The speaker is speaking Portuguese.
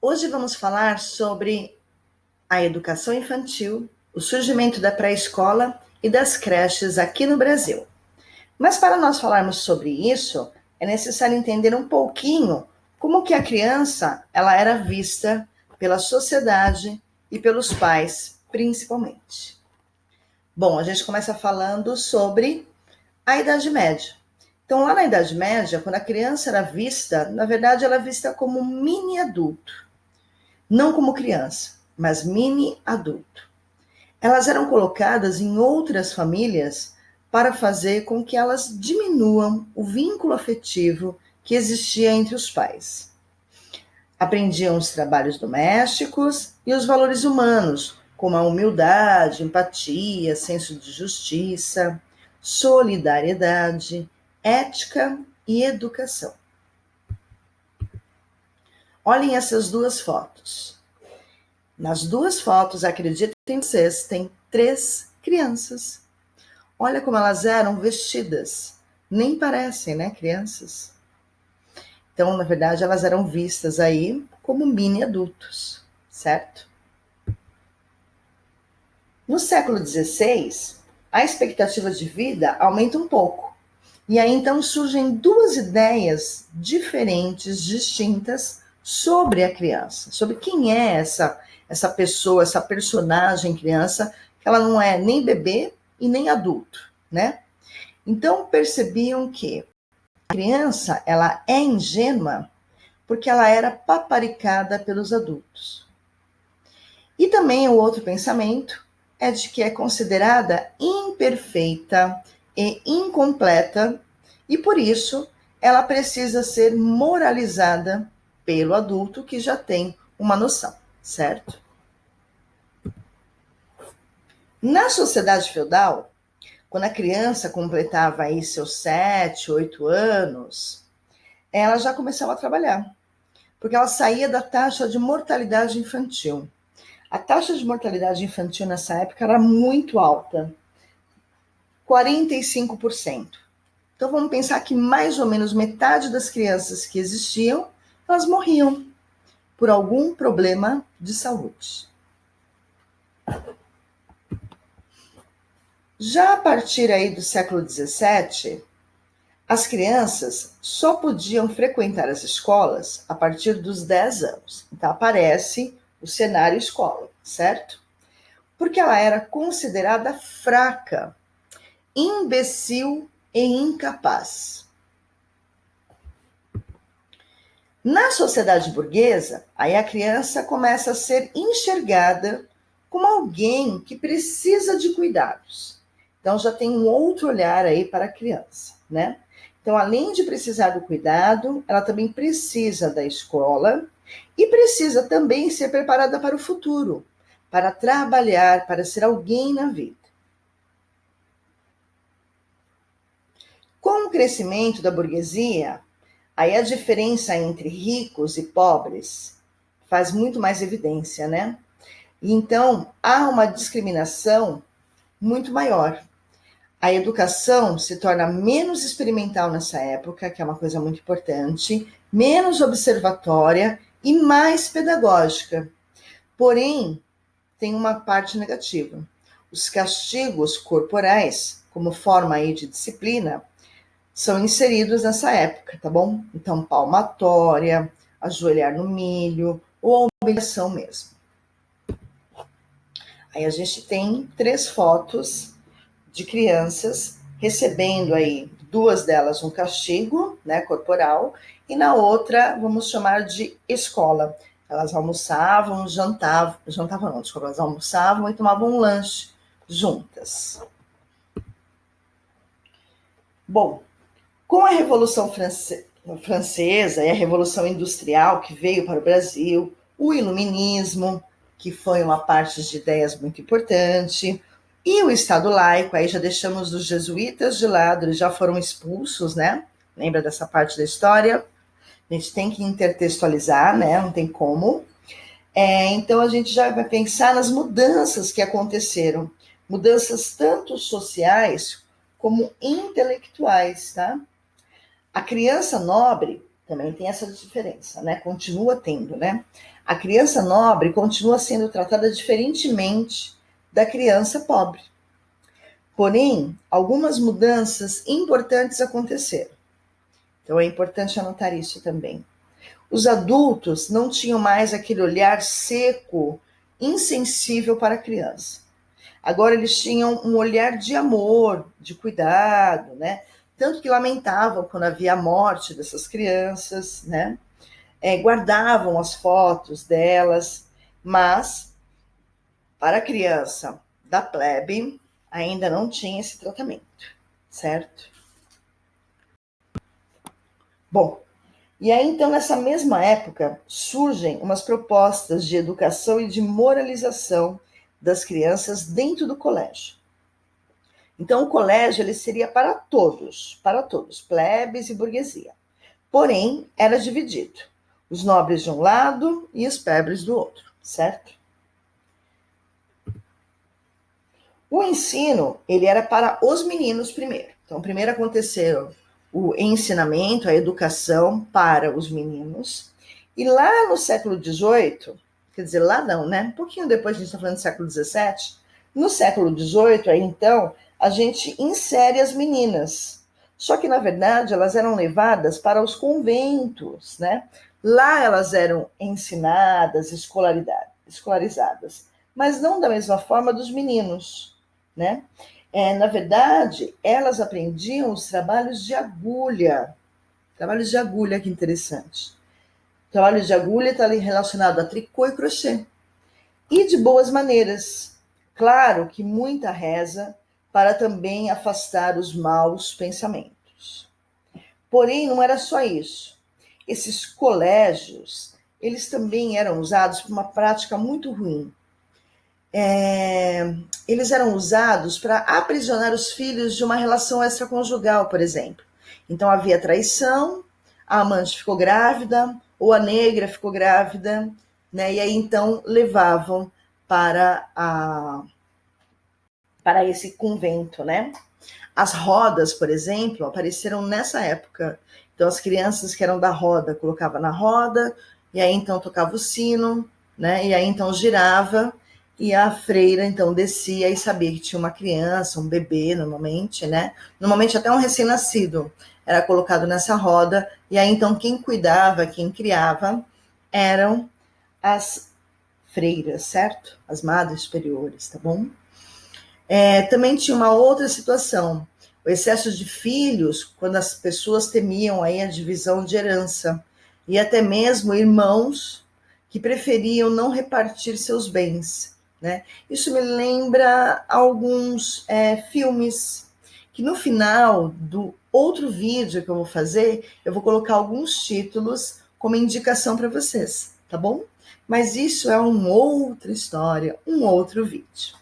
Hoje vamos falar sobre a educação infantil, o surgimento da pré-escola e das creches aqui no Brasil. Mas para nós falarmos sobre isso, é necessário entender um pouquinho como que a criança ela era vista pela sociedade e pelos pais, principalmente. Bom, a gente começa falando sobre a Idade Média. Então, lá na Idade Média, quando a criança era vista, na verdade, ela é vista como um mini adulto. Não como criança, mas mini adulto. Elas eram colocadas em outras famílias para fazer com que elas diminuam o vínculo afetivo que existia entre os pais. Aprendiam os trabalhos domésticos e os valores humanos, como a humildade, empatia, senso de justiça, solidariedade, ética e educação. Olhem essas duas fotos. Nas duas fotos, acreditem vocês, tem 3 crianças. Olha como elas eram vestidas. Nem parecem, né, crianças? Então, na verdade, elas eram vistas aí como mini adultos, certo? No século XVI, a expectativa de vida aumenta um pouco. E aí, então, surgem 2 ideias diferentes, distintas, sobre a criança. Sobre quem é essa pessoa, essa personagem criança, que ela não é nem bebê e nem adulto, né? Então, percebiam que a criança, ela é ingênua porque ela era paparicada pelos adultos. E também o outro pensamento é de que é considerada imperfeita e incompleta e, por isso, ela precisa ser moralizada pelo adulto que já tem uma noção, certo? Na sociedade feudal, quando a criança completava aí seus 7, 8 anos, ela já começava a trabalhar, porque ela saía da taxa de mortalidade infantil. A taxa de mortalidade infantil nessa época era muito alta, 45%. Então vamos pensar que mais ou menos metade das crianças que existiam, elas morriam por algum problema de saúde. Já a partir aí do século XVII, as crianças só podiam frequentar as escolas a partir dos 10 anos. Então aparece o cenário escola, certo? Porque ela era considerada fraca, imbecil e incapaz. Na sociedade burguesa, aí a criança começa a ser enxergada como alguém que precisa de cuidados. Então já tem um outro olhar aí para a criança, né? Então, além de precisar do cuidado, ela também precisa da escola e precisa também ser preparada para o futuro, para trabalhar, para ser alguém na vida. Com o crescimento da burguesia, aí a diferença entre ricos e pobres faz muito mais evidência, né? E então, há uma discriminação muito maior. A educação se torna menos experimental nessa época, que é uma coisa muito importante, menos observatória e mais pedagógica. Porém, tem uma parte negativa. Os castigos corporais, como forma aí de disciplina, são inseridos nessa época, tá bom? Então, palmatória, ajoelhar no milho, ou a humilhação mesmo. Aí a gente tem 3 fotos de crianças recebendo aí 2 delas um castigo, né, corporal, e na outra vamos chamar de escola. Elas almoçavam, elas almoçavam e tomavam um lanche juntas. Bom, com a Revolução Francesa e a Revolução Industrial que veio para o Brasil, o Iluminismo, que foi uma parte de ideias muito importante, e o Estado laico, aí já deixamos os jesuítas de lado, eles já foram expulsos, né? Lembra dessa parte da história? A gente tem que intertextualizar, né? Não tem como. Então a gente já vai pensar nas mudanças que aconteceram, mudanças tanto sociais como intelectuais, tá? A criança nobre, Também tem essa diferença, né? Continua tendo, né? A criança nobre continua sendo tratada diferentemente da criança pobre. Porém, algumas mudanças importantes aconteceram. Então é importante anotar isso também. Os adultos não tinham mais aquele olhar seco, insensível para a criança. Agora eles tinham um olhar de amor, de cuidado, né? Tanto que lamentavam quando havia a morte dessas crianças, né? Guardavam as fotos delas, mas para a criança da plebe ainda não tinha esse tratamento, certo? Bom, e aí então nessa mesma época surgem umas propostas de educação e de moralização das crianças dentro do colégio. Então o colégio ele seria para todos, plebes e burguesia. Porém, era dividido. Os nobres de um lado e os pobres do outro, certo? O ensino, ele era para os meninos primeiro. Então, primeiro aconteceu o ensinamento, a educação para os meninos. E lá no século XVIII, quer dizer, lá não, né? Um pouquinho depois, a gente está falando do século XVII. No século XVIII, aí então, a gente insere as meninas. Só que, na verdade, elas eram levadas para os conventos, né? Lá elas eram ensinadas, escolarizadas, mas não da mesma forma dos meninos, né? Na verdade, elas aprendiam os trabalhos de agulha. Trabalhos de agulha, que interessante. O trabalho de agulha está ali relacionado a tricô e crochê. E de boas maneiras. Claro que muita reza para também afastar os maus pensamentos. Porém, não era só isso. Esses colégios, eles também eram usados por uma prática muito ruim. Eles eram usados para aprisionar os filhos de uma relação extraconjugal, por exemplo. Então havia traição, a amante ficou grávida, ou a negra ficou grávida, né? E aí então levavam para esse convento, né? As rodas, por exemplo, apareceram nessa época. Então as crianças que eram da roda colocavam na roda, e aí então tocava o sino, né? E aí então girava, e a freira então descia e sabia que tinha uma criança, um bebê normalmente, né? Normalmente até um recém-nascido era colocado nessa roda, e aí então quem cuidava, quem criava, eram as freiras, certo? As madres superiores, tá bom? Também tinha uma outra situação, o excesso de filhos, quando as pessoas temiam aí a divisão de herança, e até mesmo irmãos que preferiam não repartir seus bens, né? Isso me lembra alguns filmes, que no final do outro vídeo que eu vou fazer, eu vou colocar alguns títulos como indicação para vocês, tá bom? Mas isso é uma outra história, um outro vídeo.